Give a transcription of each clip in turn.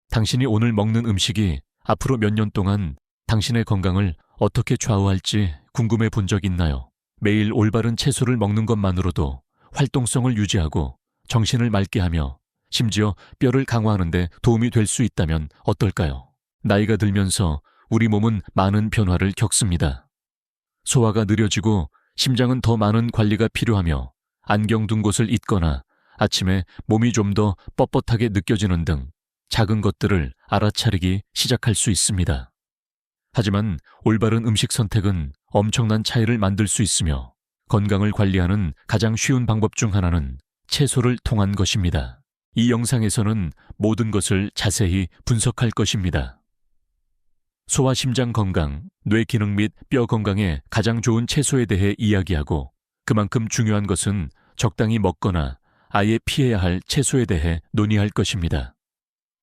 당신이 오늘 먹는 음식이 앞으로 몇 년 동안 당신의 건강을 어떻게 좌우할지 궁금해 본 적 있나요? 매일 올바른 채소를 먹는 것만으로도 활동성을 유지하고 정신을 맑게 하며 심지어 뼈를 강화하는 데 도움이 될 수 있다면 어떨까요? 나이가 들면서 우리 몸은 많은 변화를 겪습니다. 소화가 느려지고 심장은 더 많은 관리가 필요하며 안경 둔 곳을 잊거나 아침에 몸이 좀 더 뻣뻣하게 느껴지는 등 작은 것들을 알아차리기 시작할 수 있습니다. 하지만 올바른 음식 선택은 엄청난 차이를 만들 수 있으며 건강을 관리하는 가장 쉬운 방법 중 하나는 채소를 통한 것입니다. 이 영상에서는 모든 것을 자세히 분석할 것입니다. 소화 심장 건강, 뇌 기능 및 뼈 건강에 가장 좋은 채소에 대해 이야기하고 그만큼 중요한 것은 적당히 먹거나 아예 피해야 할 채소에 대해 논의할 것입니다.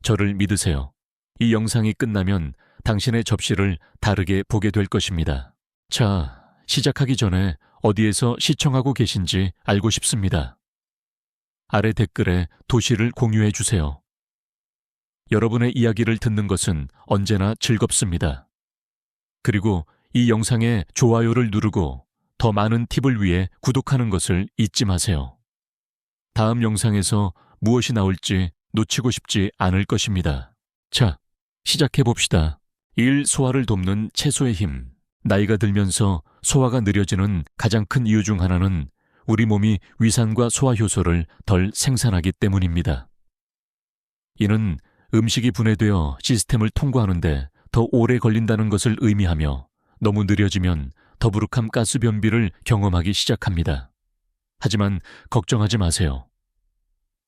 저를 믿으세요. 이 영상이 끝나면 당신의 접시를 다르게 보게 될 것입니다. 자, 시작하기 전에 어디에서 시청하고 계신지 알고 싶습니다. 아래 댓글에 도시를 공유해 주세요. 여러분의 이야기를 듣는 것은 언제나 즐겁습니다. 그리고 이 영상에 좋아요를 누르고 더 많은 팁을 위해 구독하는 것을 잊지 마세요. 다음 영상에서 무엇이 나올지 놓치고 싶지 않을 것입니다. 자, 시작해 봅시다. 1. 소화를 돕는 채소의 힘. 나이가 들면서 소화가 느려지는 가장 큰 이유 중 하나는 우리 몸이 위산과 소화 효소를 덜 생산하기 때문입니다. 이는 음식이 분해되어 시스템을 통과하는데 더 오래 걸린다는 것을 의미하며 너무 느려지면 더부룩함 가스 변비를 경험하기 시작합니다. 하지만 걱정하지 마세요.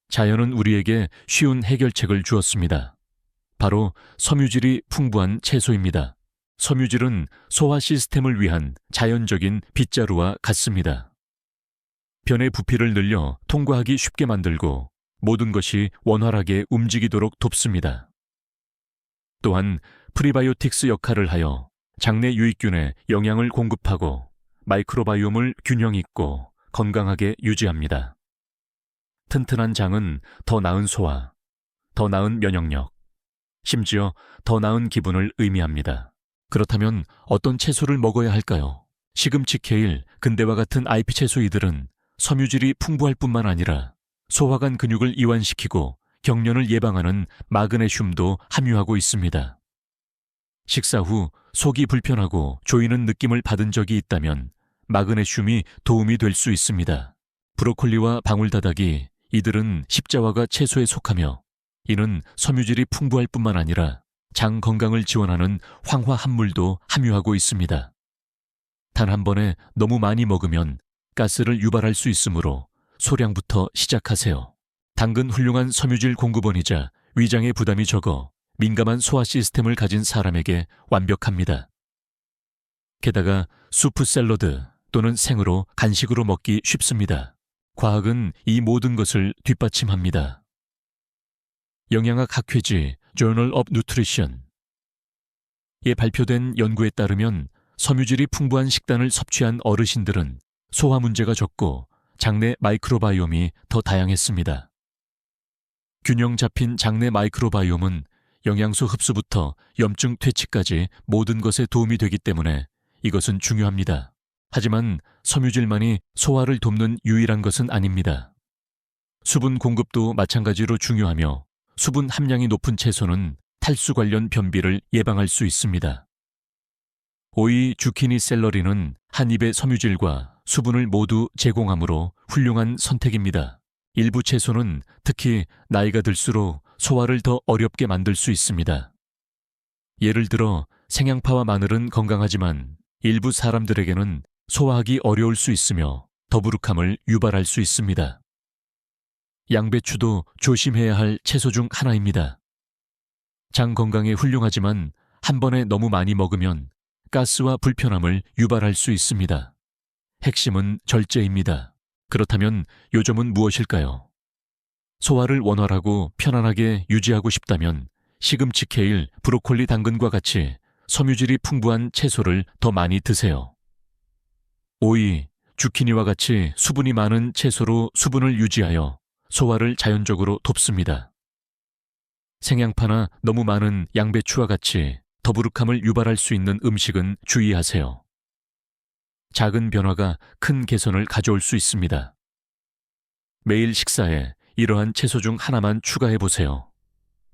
자연은 우리에게 쉬운 해결책을 주었습니다. 바로 섬유질이 풍부한 채소입니다. 섬유질은 소화 시스템을 위한 자연적인 빗자루와 같습니다. 변의 부피를 늘려 통과하기 쉽게 만들고 모든 것이 원활하게 움직이도록 돕습니다. 또한 프리바이오틱스 역할을 하여 장내 유익균에 영양을 공급하고 마이크로바이옴을 균형 있고 건강하게 유지합니다. 튼튼한 장은 더 나은 소화, 더 나은 면역력, 심지어 더 나은 기분을 의미합니다. 그렇다면 어떤 채소를 먹어야 할까요? 시금치, 케일, 근대와 같은 IP 채소이들은 섬유질이 풍부할 뿐만 아니라 소화관 근육을 이완시키고 경련을 예방하는 마그네슘도 함유하고 있습니다. 식사 후 속이 불편하고 조이는 느낌을 받은 적이 있다면 마그네슘이 도움이 될 수 있습니다. 브로콜리와 방울다닥이 이들은 십자화가 채소에 속하며 이는 섬유질이 풍부할 뿐만 아니라 장 건강을 지원하는 황화 합물도 함유하고 있습니다. 단 한 번에 너무 많이 먹으면 가스를 유발할 수 있으므로 소량부터 시작하세요. 당근 훌륭한 섬유질 공급원이자 위장의 부담이 적어 민감한 소화 시스템을 가진 사람에게 완벽합니다. 게다가 수프 샐러드 또는 생으로 간식으로 먹기 쉽습니다. 과학은 이 모든 것을 뒷받침합니다. 영양학 학회지 Journal of Nutrition에 발표된 연구에 따르면 섬유질이 풍부한 식단을 섭취한 어르신들은 소화 문제가 적고 장내 마이크로바이옴이 더 다양했습니다. 균형 잡힌 장내 마이크로바이옴은 영양소 흡수부터 염증 퇴치까지 모든 것에 도움이 되기 때문에 이것은 중요합니다. 하지만 섬유질만이 소화를 돕는 유일한 것은 아닙니다. 수분 공급도 마찬가지로 중요하며 수분 함량이 높은 채소는 탈수 관련 변비를 예방할 수 있습니다. 오이, 주키니, 샐러리는 한 입의 섬유질과 수분을 모두 제공하므로 훌륭한 선택입니다. 일부 채소는 특히 나이가 들수록 소화를 더 어렵게 만들 수 있습니다. 예를 들어 생양파와 마늘은 건강하지만 일부 사람들에게는 소화하기 어려울 수 있으며 더부룩함을 유발할 수 있습니다. 양배추도 조심해야 할 채소 중 하나입니다. 장 건강에 훌륭하지만 한 번에 너무 많이 먹으면 가스와 불편함을 유발할 수 있습니다. 핵심은 절제입니다. 그렇다면 요점은 무엇일까요? 소화를 원활하고 편안하게 유지하고 싶다면 시금치, 케일, 브로콜리, 당근과 같이 섬유질이 풍부한 채소를 더 많이 드세요. 오이, 주키니와 같이 수분이 많은 채소로 수분을 유지하여 소화를 자연적으로 돕습니다. 생양파나 너무 많은 양배추와 같이 더부룩함을 유발할 수 있는 음식은 주의하세요. 작은 변화가 큰 개선을 가져올 수 있습니다. 매일 식사에 이러한 채소 중 하나만 추가해 보세요.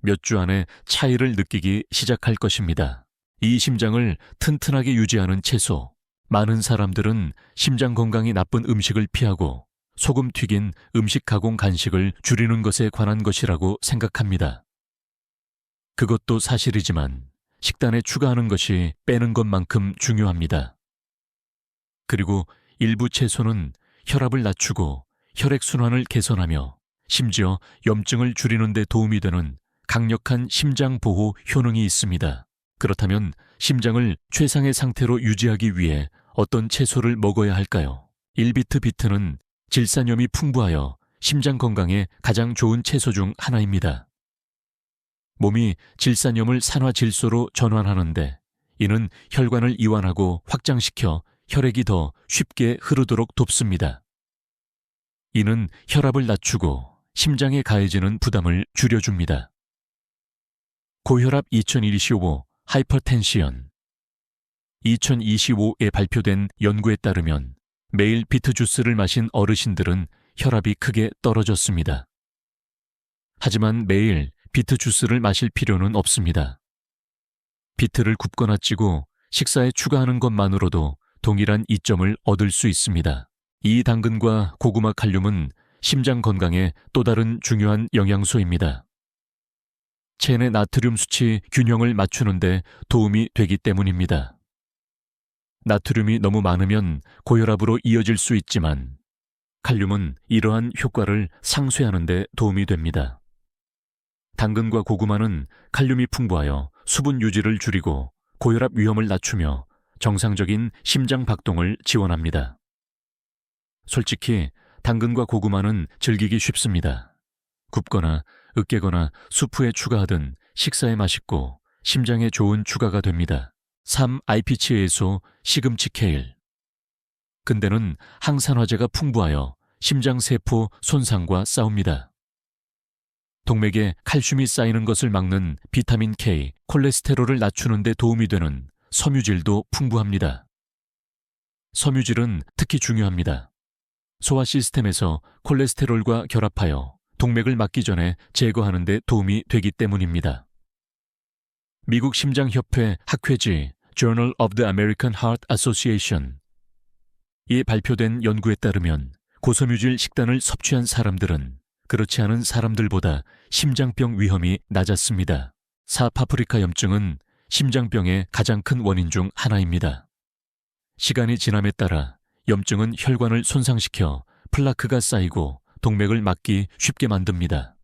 몇 주 안에 차이를 느끼기 시작할 것입니다. 이 심장을 튼튼하게 유지하는 채소. 많은 사람들은 심장 건강이 나쁜 음식을 피하고 소금 튀긴 음식 가공 간식을 줄이는 것에 관한 것이라고 생각합니다. 그것도 사실이지만 식단에 추가하는 것이 빼는 것만큼 중요합니다. 그리고 일부 채소는 혈압을 낮추고 혈액순환을 개선하며 심지어 염증을 줄이는 데 도움이 되는 강력한 심장 보호 효능이 있습니다. 그렇다면 심장을 최상의 상태로 유지하기 위해 어떤 채소를 먹어야 할까요? 1비트비트는 질산염이 풍부하여 심장 건강에 가장 좋은 채소 중 하나입니다. 몸이 질산염을 산화질소로 전환하는데 이는 혈관을 이완하고 확장시켜 혈액이 더 쉽게 흐르도록 돕습니다. 이는 혈압을 낮추고 심장에 가해지는 부담을 줄여줍니다. 고혈압 2025 하이퍼텐션 2025에 발표된 연구에 따르면 매일 비트 주스를 마신 어르신들은 혈압이 크게 떨어졌습니다. 하지만 매일 비트 주스를 마실 필요는 없습니다. 비트를 굽거나 찌고 식사에 추가하는 것만으로도 동일한 이점을 얻을 수 있습니다. 이 당근과 고구마 칼륨은 심장 건강에 또 다른 중요한 영양소입니다. 체내 나트륨 수치 균형을 맞추는 데 도움이 되기 때문입니다. 나트륨이 너무 많으면 고혈압으로 이어질 수 있지만 칼륨은 이러한 효과를 상쇄하는 데 도움이 됩니다. 당근과 고구마는 칼륨이 풍부하여 수분 유지를 줄이고 고혈압 위험을 낮추며 정상적인 심장 박동을 지원합니다. 솔직히 당근과 고구마는 즐기기 쉽습니다. 굽거나 으깨거나 수프에 추가하든 식사에 맛있고 심장에 좋은 추가가 됩니다. 3-IPC에서 시금치 케일. 근대는 항산화제가 풍부하여 심장세포 손상과 싸웁니다. 동맥에 칼슘이 쌓이는 것을 막는 비타민 K, 콜레스테롤을 낮추는 데 도움이 되는 섬유질도 풍부합니다. 섬유질은 특히 중요합니다. 소화 시스템에서 콜레스테롤과 결합하여 동맥을 막기 전에 제거하는 데 도움이 되기 때문입니다. 미국 심장협회 학회지 Journal of the American Heart Association 에 발표된 연구에 따르면 고섬유질 식단을 섭취한 사람들은 그렇지 않은 사람들보다 심장병 위험이 낮았습니다. 4파프리카 염증은 심장병의 가장 큰 원인 중 하나입니다. 시간이 지남에 따라 염증은 혈관을 손상시켜 플라크가 쌓이고 동맥을 막기 쉽게 만듭니다.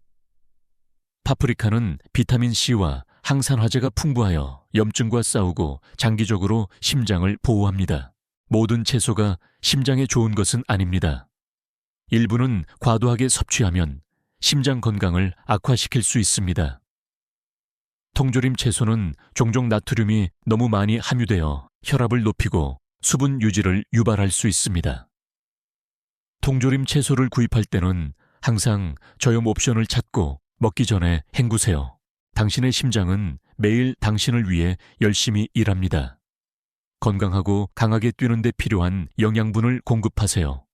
파프리카는 비타민 C와 항산화제가 풍부하여 염증과 싸우고 장기적으로 심장을 보호합니다. 모든 채소가 심장에 좋은 것은 아닙니다. 일부는 과도하게 섭취하면 심장 건강을 악화시킬 수 있습니다. 통조림 채소는 종종 나트륨이 너무 많이 함유되어 혈압을 높이고 수분 유지를 유발할 수 있습니다. 통조림 채소를 구입할 때는 항상 저염 옵션을 찾고 먹기 전에 헹구세요. 당신의 심장은 매일 당신을 위해 열심히 일합니다. 건강하고 강하게 뛰는 데 필요한 영양분을 공급하세요.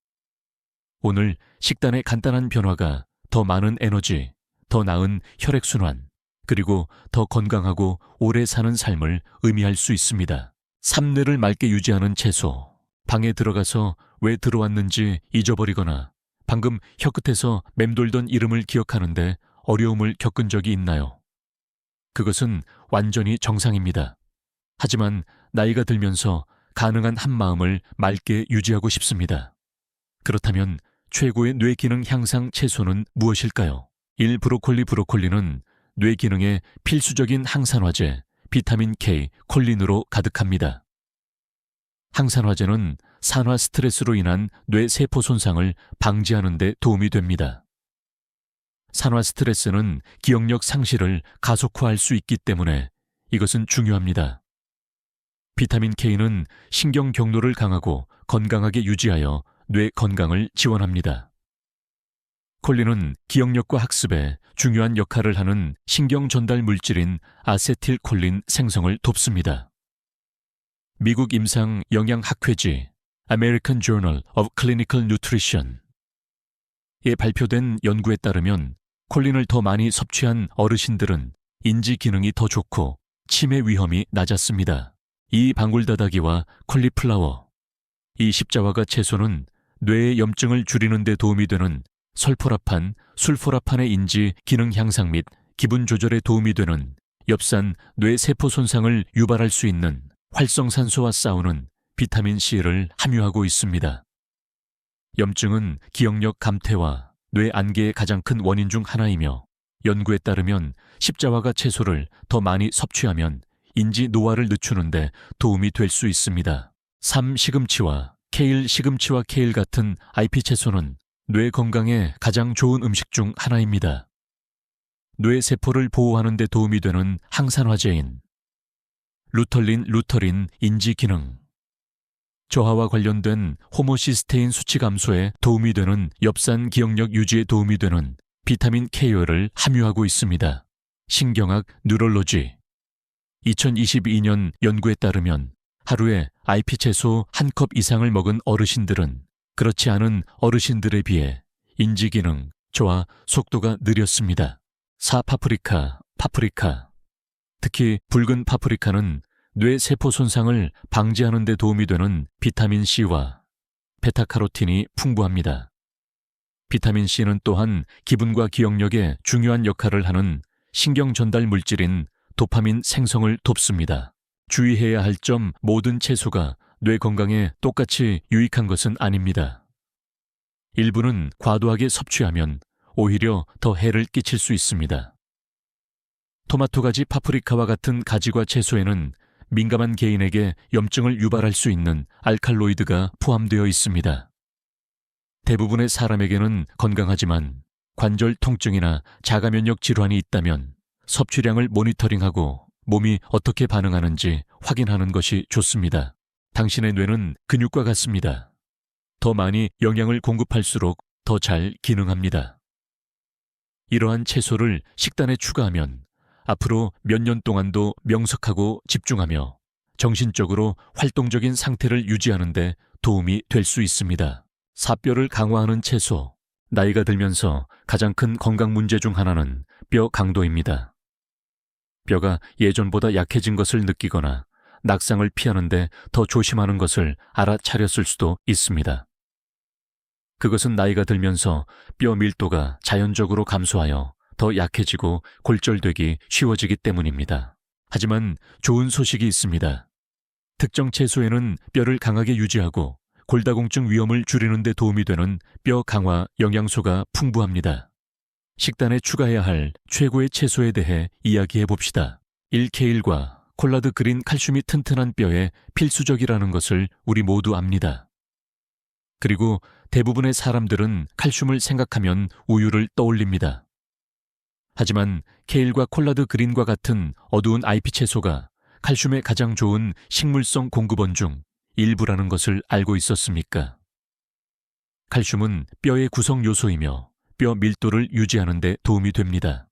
오늘 식단의 간단한 변화가 더 많은 에너지, 더 나은 혈액순환, 그리고 더 건강하고 오래 사는 삶을 의미할 수 있습니다. 삼뇌를 맑게 유지하는 채소. 방에 들어가서 왜 들어왔는지 잊어버리거나 방금 혀끝에서 맴돌던 이름을 기억하는데 어려움을 겪은 적이 있나요? 그것은 완전히 정상입니다. 하지만 나이가 들면서 가능한 한마음을 맑게 유지하고 싶습니다. 그렇다면 최고의 뇌 기능 향상 채소는 무엇일까요? 1. 브로콜리는 뇌 기능에 필수적인 항산화제, 비타민 K, 콜린으로 가득합니다. 항산화제는 산화 스트레스로 인한 뇌 세포 손상을 방지하는 데 도움이 됩니다. 산화 스트레스는 기억력 상실을 가속화할 수 있기 때문에 이것은 중요합니다. 비타민 K는 신경 경로를 강하고 건강하게 유지하여 뇌 건강을 지원합니다. 콜린은 기억력과 학습에 중요한 역할을 하는 신경 전달 물질인 아세틸콜린 생성을 돕습니다. 미국 임상 영양학회지 American Journal of Clinical Nutrition에 발표된 연구에 따르면 콜린을 더 많이 섭취한 어르신들은 인지 기능이 더 좋고 치매 위험이 낮았습니다. 이 방울다다기와 콜리플라워, 이 십자화가 채소는 뇌의 염증을 줄이는 데 도움이 되는 설포라판, 술포라판의 인지 기능 향상 및 기분 조절에 도움이 되는 엽산 뇌 세포 손상을 유발할 수 있는 활성산소와 싸우는 비타민 C를 함유하고 있습니다. 염증은 기억력 감퇴와 뇌 안개의 가장 큰 원인 중 하나이며 연구에 따르면 십자화가 채소를 더 많이 섭취하면 인지 노화를 늦추는 데 도움이 될 수 있습니다. 삼시금치와 케일 시금치와 케일 같은 잎 채소는 뇌 건강에 가장 좋은 음식 중 하나입니다. 뇌 세포를 보호하는 데 도움이 되는 항산화제인 루터린 인지 기능, 저하와 관련된 호모시스테인 수치 감소에 도움이 되는 엽산 기억력 유지에 도움이 되는 비타민 K를 함유하고 있습니다. 신경학 뉴럴로지 2022년 연구에 따르면 하루에 잎 채소 1컵 이상을 먹은 어르신들은 그렇지 않은 어르신들에 비해 인지 기능, 저하 속도가 느렸습니다. 파프리카, 특히 붉은 파프리카는 뇌 세포 손상을 방지하는 데 도움이 되는 비타민 C와 베타카로틴이 풍부합니다. 비타민 C는 또한 기분과 기억력에 중요한 역할을 하는 신경 전달 물질인 도파민 생성을 돕습니다. 주의해야 할 점, 모든 채소가 뇌 건강에 똑같이 유익한 것은 아닙니다. 일부는 과도하게 섭취하면 오히려 더 해를 끼칠 수 있습니다. 토마토 가지 파프리카와 같은 가지과 채소에는 민감한 개인에게 염증을 유발할 수 있는 알칼로이드가 포함되어 있습니다. 대부분의 사람에게는 건강하지만 관절 통증이나 자가면역 질환이 있다면 섭취량을 모니터링하고 몸이 어떻게 반응하는지 확인하는 것이 좋습니다. 당신의 뇌는 근육과 같습니다. 더 많이 영양을 공급할수록 더 잘 기능합니다. 이러한 채소를 식단에 추가하면 앞으로 몇 년 동안도 명석하고 집중하며 정신적으로 활동적인 상태를 유지하는 데 도움이 될 수 있습니다. 사뼈를 강화하는 채소, 나이가 들면서 가장 큰 건강 문제 중 하나는 뼈 강도입니다. 뼈가 예전보다 약해진 것을 느끼거나 낙상을 피하는데 더 조심하는 것을 알아차렸을 수도 있습니다. 그것은 나이가 들면서 뼈 밀도가 자연적으로 감소하여 더 약해지고 골절되기 쉬워지기 때문입니다. 하지만 좋은 소식이 있습니다. 특정 채소에는 뼈를 강하게 유지하고 골다공증 위험을 줄이는 데 도움이 되는 뼈 강화 영양소가 풍부합니다. 식단에 추가해야 할 최고의 채소에 대해 이야기해 봅시다. 1케일과 콜라드 그린 칼슘이 튼튼한 뼈에 필수적이라는 것을 우리 모두 압니다. 그리고 대부분의 사람들은 칼슘을 생각하면 우유를 떠올립니다. 하지만 케일과 콜라드 그린과 같은 어두운 잎 채소가 칼슘에 가장 좋은 식물성 공급원 중 일부라는 것을 알고 있었습니까? 칼슘은 뼈의 구성 요소이며 뼈 밀도를 유지하는 데 도움이 됩니다.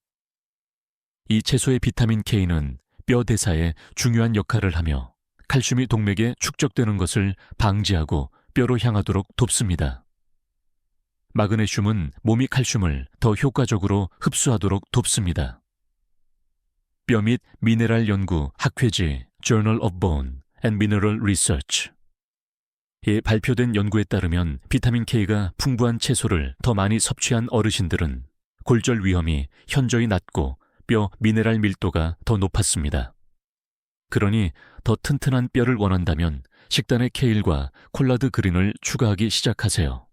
이 채소의 비타민 K는 뼈 대사에 중요한 역할을 하며 칼슘이 동맥에 축적되는 것을 방지하고 뼈로 향하도록 돕습니다. 마그네슘은 몸이 칼슘을 더 효과적으로 흡수하도록 돕습니다. 뼈 및 미네랄 연구 학회지 Journal of Bone and Mineral Research에 발표된 연구에 따르면 비타민 K가 풍부한 채소를 더 많이 섭취한 어르신들은 골절 위험이 현저히 낮고 뼈 미네랄 밀도가 더 높았습니다. 그러니 더 튼튼한 뼈를 원한다면 식단에 케일과 콜라드 그린을 추가하기 시작하세요.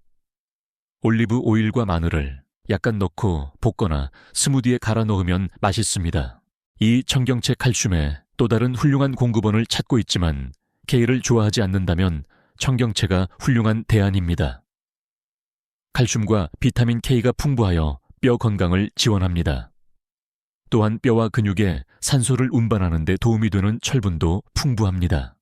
올리브 오일과 마늘을 약간 넣고 볶거나 스무디에 갈아 넣으면 맛있습니다. 이 청경채 칼슘의 또 다른 훌륭한 공급원을 찾고 있지만 케일을 좋아하지 않는다면 청경채가 훌륭한 대안입니다. 칼슘과 비타민 K가 풍부하여 뼈 건강을 지원합니다. 또한 뼈와 근육에 산소를 운반하는 데 도움이 되는 철분도 풍부합니다.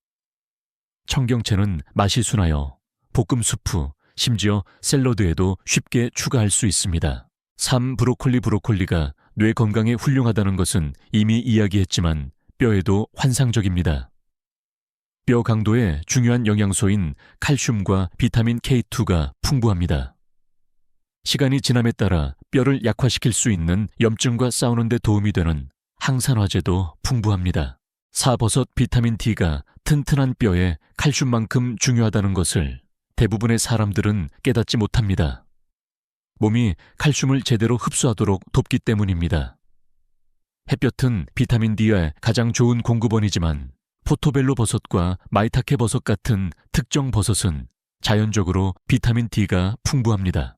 청경채는 맛이 순하여 볶음 수프, 심지어 샐러드에도 쉽게 추가할 수 있습니다. 3. 브로콜리가 뇌 건강에 훌륭하다는 것은 이미 이야기했지만 뼈에도 환상적입니다. 뼈 강도에 중요한 영양소인 칼슘과 비타민 K2가 풍부합니다. 시간이 지남에 따라 뼈를 약화시킬 수 있는 염증과 싸우는 데 도움이 되는 항산화제도 풍부합니다. 4. 버섯 비타민 D가 튼튼한 뼈에 칼슘만큼 중요하다는 것을 대부분의 사람들은 깨닫지 못합니다. 몸이 칼슘을 제대로 흡수하도록 돕기 때문입니다. 햇볕은 비타민 D의 가장 좋은 공급원이지만 포토벨로 버섯과 마이타케 버섯 같은 특정 버섯은 자연적으로 비타민 D가 풍부합니다.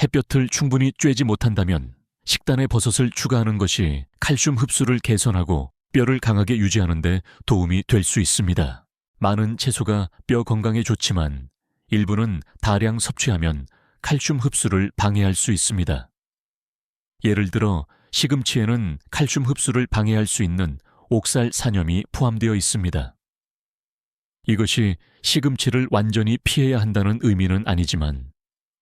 햇볕을 충분히 쬐지 못한다면 식단에 버섯을 추가하는 것이 칼슘 흡수를 개선하고 뼈를 강하게 유지하는 데 도움이 될 수 있습니다. 많은 채소가 뼈 건강에 좋지만 일부는 다량 섭취하면 칼슘 흡수를 방해할 수 있습니다. 예를 들어 시금치에는 칼슘 흡수를 방해할 수 있는 옥살산염이 포함되어 있습니다. 이것이 시금치를 완전히 피해야 한다는 의미는 아니지만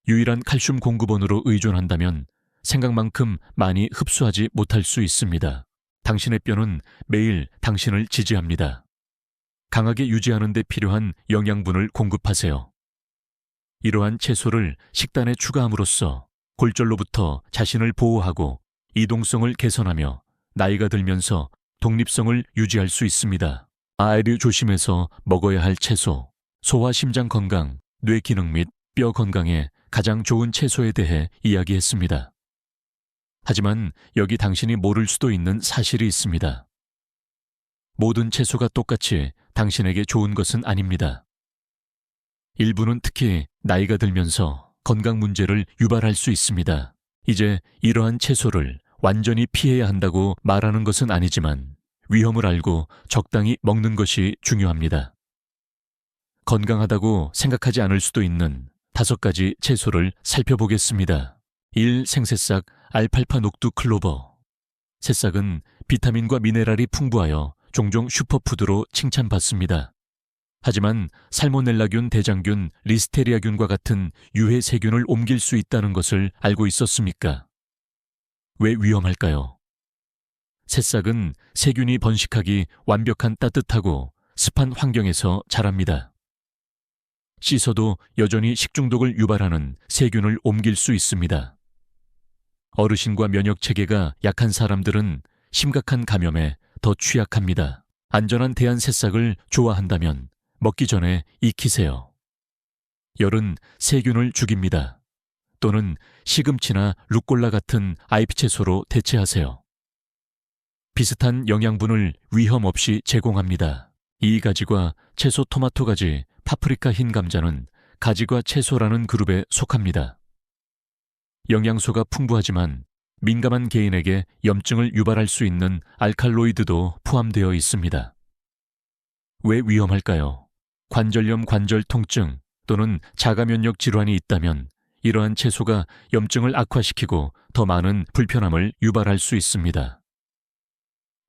유일한 칼슘 공급원으로 의존한다면 생각만큼 많이 흡수하지 못할 수 있습니다. 당신의 뼈는 매일 당신을 지지합니다. 강하게 유지하는 데 필요한 영양분을 공급하세요. 이러한 채소를 식단에 추가함으로써 골절로부터 자신을 보호하고 이동성을 개선하며 나이가 들면서 독립성을 유지할 수 있습니다. 아이를 조심해서 먹어야 할 채소, 소화 심장 건강, 뇌 기능 및 뼈 건강에 가장 좋은 채소에 대해 이야기했습니다. 하지만 여기 당신이 모를 수도 있는 사실이 있습니다. 모든 채소가 똑같이 당신에게 좋은 것은 아닙니다. 일부는 특히 나이가 들면서 건강 문제를 유발할 수 있습니다. 이제 이러한 채소를 완전히 피해야 한다고 말하는 것은 아니지만 위험을 알고 적당히 먹는 것이 중요합니다. 건강하다고 생각하지 않을 수도 있는 5가지 채소를 살펴보겠습니다. 1. 생새싹 알팔파 녹두 클로버. 새싹은 비타민과 미네랄이 풍부하여 종종 슈퍼푸드로 칭찬받습니다. 하지만 살모넬라균, 대장균, 리스테리아균과 같은 유해 세균을 옮길 수 있다는 것을 알고 있었습니까? 왜 위험할까요? 새싹은 세균이 번식하기 완벽한 따뜻하고 습한 환경에서 자랍니다. 씻어도 여전히 식중독을 유발하는 세균을 옮길 수 있습니다. 어르신과 면역체계가 약한 사람들은 심각한 감염에 더 취약합니다. 안전한 대한 새싹을 좋아한다면 먹기 전에 익히세요. 열은 세균을 죽입니다. 또는 시금치나 루꼴라 같은 아이피 채소로 대체하세요. 비슷한 영양분을 위험 없이 제공합니다. 이 가지과 채소 토마토 가지, 파프리카 흰 감자는 가지과 채소라는 그룹에 속합니다. 영양소가 풍부하지만 민감한 개인에게 염증을 유발할 수 있는 알칼로이드도 포함되어 있습니다. 왜 위험할까요? 관절염, 관절 통증 또는 자가면역 질환이 있다면 이러한 채소가 염증을 악화시키고 더 많은 불편함을 유발할 수 있습니다.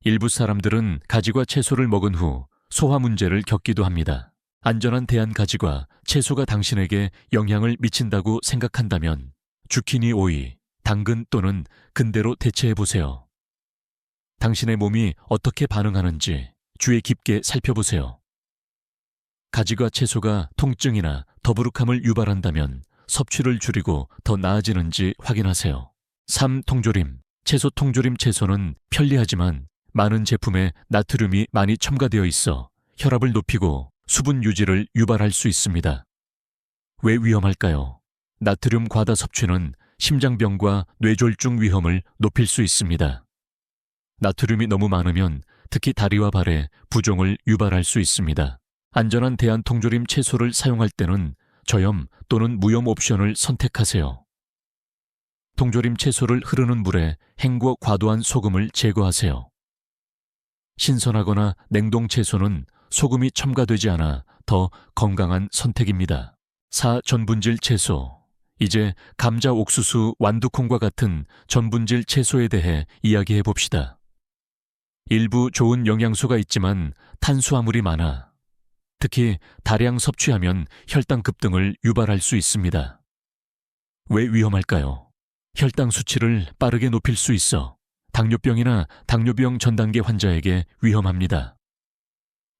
일부 사람들은 가지과 채소를 먹은 후 소화 문제를 겪기도 합니다. 안전한 대한 가지과 채소가 당신에게 영향을 미친다고 생각한다면 주키니 오이, 당근 또는 근대로 대체해보세요. 당신의 몸이 어떻게 반응하는지 주의 깊게 살펴보세요. 가지과 채소가 통증이나 더부룩함을 유발한다면 섭취를 줄이고 더 나아지는지 확인하세요. 3. 통조림. 채소 통조림 채소는 편리하지만 많은 제품에 나트륨이 많이 첨가되어 있어 혈압을 높이고 수분 유지를 유발할 수 있습니다. 왜 위험할까요? 나트륨 과다 섭취는 심장병과 뇌졸중 위험을 높일 수 있습니다. 나트륨이 너무 많으면 특히 다리와 발에 부종을 유발할 수 있습니다. 안전한 대한 통조림 채소를 사용할 때는 저염 또는 무염 옵션을 선택하세요. 통조림 채소를 흐르는 물에 헹궈 과도한 소금을 제거하세요. 신선하거나 냉동 채소는 소금이 첨가되지 않아 더 건강한 선택입니다. 4. 전분질 채소. 이제 감자, 옥수수, 완두콩과 같은 전분질 채소에 대해 이야기해 봅시다. 일부 좋은 영양소가 있지만 탄수화물이 많아 특히 다량 섭취하면 혈당 급등을 유발할 수 있습니다. 왜 위험할까요? 혈당 수치를 빠르게 높일 수 있어 당뇨병이나 당뇨병 전 단계 환자에게 위험합니다.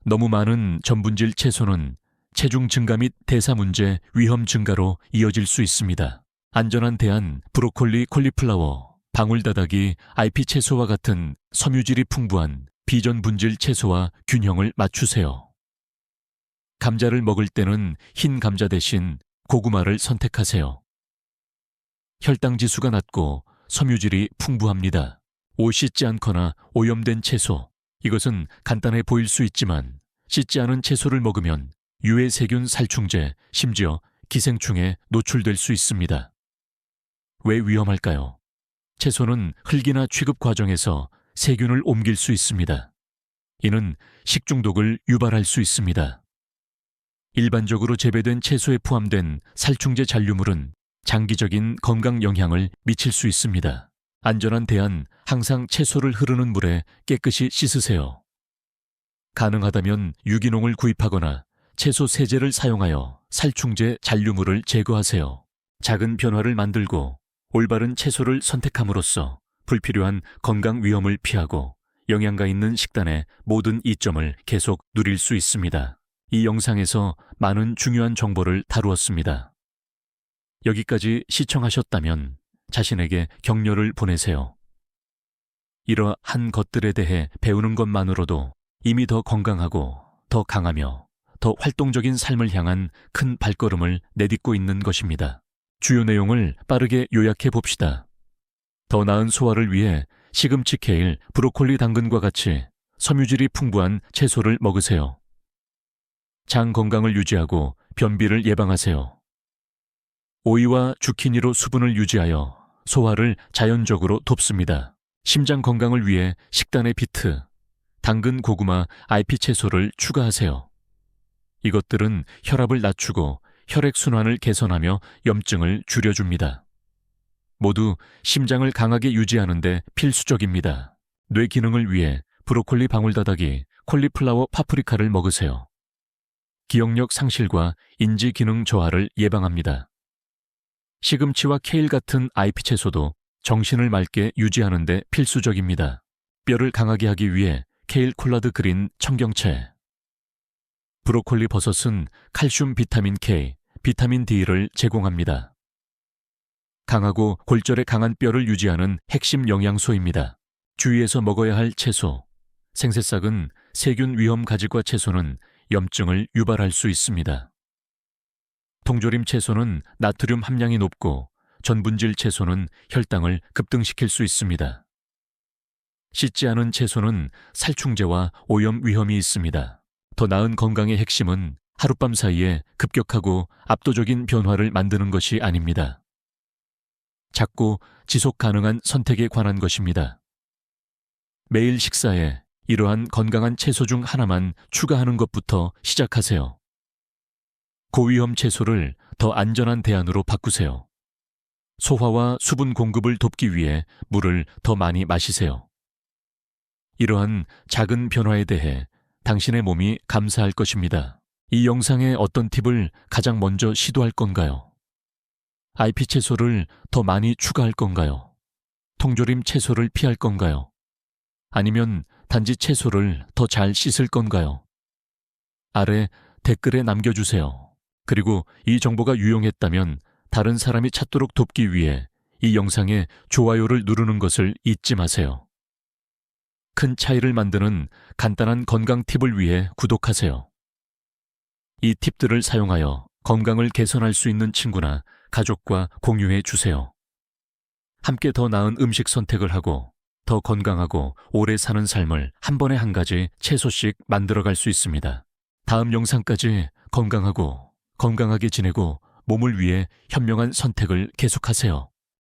너무 많은 전분질 채소는 체중 증가 및 대사 문제 위험 증가로 이어질 수 있습니다. 안전한 대안 브로콜리, 콜리플라워, 방울다다기, IP 채소와 같은 섬유질이 풍부한 비전분질 채소와 균형을 맞추세요. 감자를 먹을 때는 흰 감자 대신 고구마를 선택하세요. 혈당 지수가 낮고 섬유질이 풍부합니다. 오 씻지 않거나 오염된 채소, 이것은 간단해 보일 수 있지만 씻지 않은 채소를 먹으면 유해 세균 살충제, 심지어 기생충에 노출될 수 있습니다. 왜 위험할까요? 채소는 흙이나 취급 과정에서 세균을 옮길 수 있습니다. 이는 식중독을 유발할 수 있습니다. 일반적으로 재배된 채소에 포함된 살충제 잔류물은 장기적인 건강 영향을 미칠 수 있습니다. 안전한 대안, 항상 채소를 흐르는 물에 깨끗이 씻으세요. 가능하다면 유기농을 구입하거나 채소 세제를 사용하여 살충제 잔류물을 제거하세요. 작은 변화를 만들고 올바른 채소를 선택함으로써 불필요한 건강 위험을 피하고 영양가 있는 식단의 모든 이점을 계속 누릴 수 있습니다. 이 영상에서 많은 중요한 정보를 다루었습니다. 여기까지 시청하셨다면 자신에게 격려를 보내세요. 이러한 것들에 대해 배우는 것만으로도 이미 더 건강하고 더 강하며 더 활동적인 삶을 향한 큰 발걸음을 내딛고 있는 것입니다. 주요 내용을 빠르게 요약해 봅시다. 더 나은 소화를 위해 시금치, 케일, 브로콜리, 당근과 같이 섬유질이 풍부한 채소를 먹으세요. 장 건강을 유지하고 변비를 예방하세요. 오이와 주키니로 수분을 유지하여 소화를 자연적으로 돕습니다. 심장 건강을 위해 식단에 비트, 당근, 고구마, IP 채소를 추가하세요. 이것들은 혈압을 낮추고 혈액순환을 개선하며 염증을 줄여줍니다. 모두 심장을 강하게 유지하는 데 필수적입니다. 뇌 기능을 위해 브로콜리, 방울다다기, 콜리플라워, 파프리카를 먹으세요. 기억력 상실과 인지 기능 저하를 예방합니다. 시금치와 케일 같은 IP 채소도 정신을 맑게 유지하는 데 필수적입니다. 뼈를 강하게 하기 위해 케일 콜라드 그린 청경채. 브로콜리 버섯은 칼슘, 비타민 K, 비타민 D를 제공합니다. 강하고 골절에 강한 뼈를 유지하는 핵심 영양소입니다. 주위에서 먹어야 할 채소. 생새싹은 세균 위험 가지과 채소는 염증을 유발할 수 있습니다. 통조림 채소는 나트륨 함량이 높고 전분질 채소는 혈당을 급등시킬 수 있습니다. 씻지 않은 채소는 살충제와 오염 위험이 있습니다. 더 나은 건강의 핵심은 하룻밤 사이에 급격하고 압도적인 변화를 만드는 것이 아닙니다. 작고 지속 가능한 선택에 관한 것입니다. 매일 식사에 이러한 건강한 채소 중 하나만 추가하는 것부터 시작하세요. 고위험 채소를 더 안전한 대안으로 바꾸세요. 소화와 수분 공급을 돕기 위해 물을 더 많이 마시세요. 이러한 작은 변화에 대해 당신의 몸이 감사할 것입니다. 이 영상의 어떤 팁을 가장 먼저 시도할 건가요? IP 채소를 더 많이 추가할 건가요? 통조림 채소를 피할 건가요? 아니면 단지 채소를 더 잘 씻을 건가요? 아래 댓글에 남겨주세요. 그리고 이 정보가 유용했다면 다른 사람이 찾도록 돕기 위해 이 영상에 좋아요를 누르는 것을 잊지 마세요. 큰 차이를 만드는 간단한 건강 팁을 위해 구독하세요. 이 팁들을 사용하여 건강을 개선할 수 있는 친구나 가족과 공유해 주세요. 함께 더 나은 음식 선택을 하고 더 건강하고 오래 사는 삶을 한 번에 한 가지 채소씩 만들어갈 수 있습니다. 다음 영상까지 건강하게 지내고 몸을 위해 현명한 선택을 계속하세요.